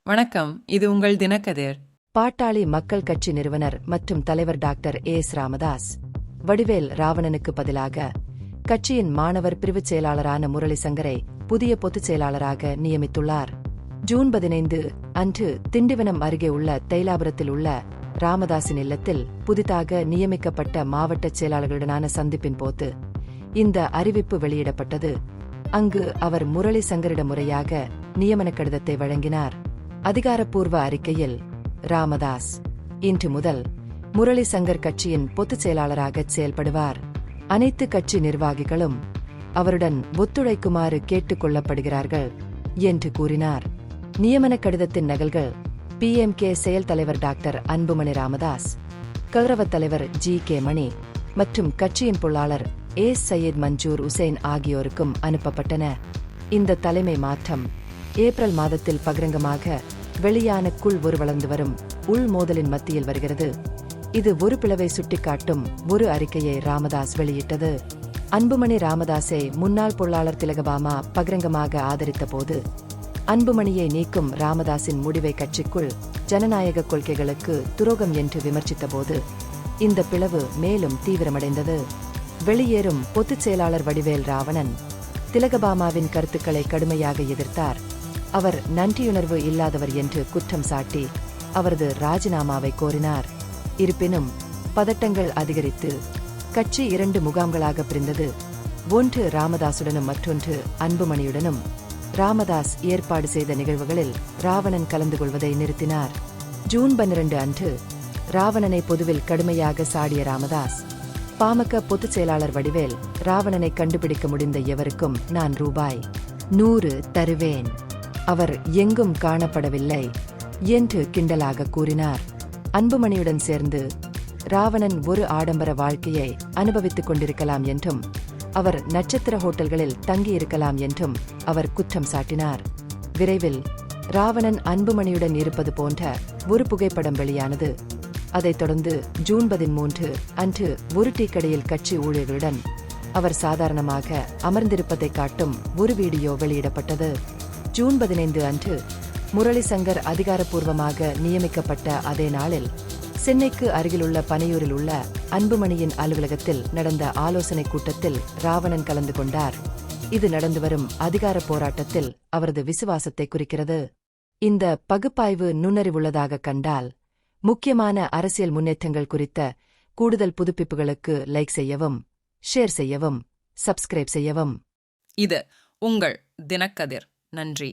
வணக்கம், இது உங்கள் தினக்கதிர். பாட்டாளி மக்கள் கட்சி நிறுவனர் மற்றும் தலைவர் டாக்டர் எஸ். ராமதாஸ் வடிவேல் ராவணனுக்கு பதிலாக கட்சியின் மாணவர் பிரிவுச் செயலாளரான முரளி சங்கரை புதிய பொதுச் செயலாளராக நியமித்துள்ளார். ஜூன் 15 அன்று திண்டிவனம் அருகே உள்ள தைலாபுரத்தில் உள்ள ராமதாஸின் இல்லத்தில் புதிதாக நியமிக்கப்பட்ட மாவட்ட செயலாளர்களுடனான சந்திப்பின் போது இந்த அறிவிப்பு வெளியிடப்பட்டது. அங்கு அவர் முரளி சங்கரிடம் முறையாக நியமன கடிதத்தை வழங்கினார். அதிகாரப்பூர்வ அறிக்கையில் ராமதாஸ் இன்று முதல் முரளி சங்கர் கட்சியின் பொதுச் செயலாளராக செயல்படுவார். அனைத்து கட்சி நிர்வாகிகளும் அவருடன் ஒத்துழைக்குமாறு கேட்டுக் கொள்ளப்படுகிறார்கள் என்று கூறினார். நியமன கடிதத்தின் நகல்கள் PMK செயல் தலைவர் டாக்டர் அன்புமணி ராமதாஸ், கௌரவத் தலைவர் G.K. மணி மற்றும் கட்சியின் பொருளாளர் எஸ். சையத் மஞ்சூர் உசேன் ஆகியோருக்கும் அனுப்பப்பட்டன. இந்த தலைமை மாற்றம் ஏப்ரல் மாதத்தில் பகிரங்கமாக வெளியான ஒரு வளர்ந்து வரும் உள் மோதலின் மத்தியில் வருகிறது. இது ஒரு பிளவை சுட்டிக்காட்டும் ஒரு அறிக்கையை ராமதாஸ் வெளியிட்டது. அன்புமணி ராமதாஸை முன்னாள் பொருளாளர் திலகபாமா பகிரங்கமாக ஆதரித்த போது அன்புமணியை நீக்கும் ராமதாஸின் முடிவை கட்சிக்குள் ஜனநாயக கொள்கைகளுக்கு துரோகம் என்று விமர்சித்த போது இந்த பிளவு மேலும் தீவிரமடைந்தது. வெளியேறும் பொதுச் செயலாளர் வடிவேல் ராவணன் திலகபாமாவின் கருத்துக்களை கடுமையாக எதிர்த்தார். அவர் நன்றியுணர்வு இல்லாதவர் என்று குற்றம் சாட்டி அவரது ராஜினாமாவை கோரினார். இருப்பினும் பதட்டங்கள் அதிகரித்து கட்சி 2 முகாம்களாக பிரிந்தது. ஒன்று ராமதாசுடனும் மற்றொன்று அன்புமணியுடனும். ராமதாஸ் ஏற்பாடு செய்த நிகழ்வுகளில் ராவணன் கலந்து கொள்வதை நிறுத்தினார். ஜூன் 12 அன்று ராவணனை பொதுவில் கடுமையாக சாடிய ராமதாஸ், பாமக பொதுச் செயலாளர் வடிவேல் ராவணனை கண்டுபிடிக்க முடிந்த எவருக்கும் நான் ரூ.100 தருவேன், அவர் எங்கும் காணப்படவில்லை என்று கிண்டலாக கூறினார். அன்புமணியுடன் சேர்ந்து ராவணன் ஒரு ஆடம்பர வாழ்க்கையை அனுபவித்துக் கொண்டிருக்கலாம் என்றும் அவர் நட்சத்திர ஹோட்டல்களில் தங்கியிருக்கலாம் என்றும் அவர் குற்றம் சாட்டினார். விரைவில் ராவணன் அன்புமணியுடன் இருப்பது போன்ற ஒரு புகைப்படம் வெளியானது. அதைத் தொடர்ந்து ஜூன் 13 அன்று ஒரு டீக்கடையில் கட்சி ஊழியர்களுடன் அவர் சாதாரணமாக அமர்ந்திருப்பதை காட்டும் ஒரு வீடியோ வெளியிடப்பட்டது. ஜூன் 15 அன்று முரளி சங்கர் அதிகாரப்பூர்வமாக நியமிக்கப்பட்ட அதே நாளில் சென்னைக்கு அருகிலுள்ள பனையூரில் உள்ள அன்புமணியின் அலுவலகத்தில் நடந்த ஆலோசனைக் கூட்டத்தில் ராவணன் கலந்து கொண்டார். இது நடந்து வரும் அதிகார போராட்டத்தில் அவரது விசுவாசத்தை குறிக்கிறது. இந்த பகுப்பாய்வு நுண்ணறிவுள்ளதாக கண்டால் முக்கியமான அரசியல் முன்னேற்றங்கள் குறித்த கூடுதல் புதுப்பிப்புகளுக்கு லைக் செய்யவும், ஷேர் செய்யவும், சப்ஸ்கிரைப் செய்யவும். இது உங்கள் தினக்கதிர். நன்றி.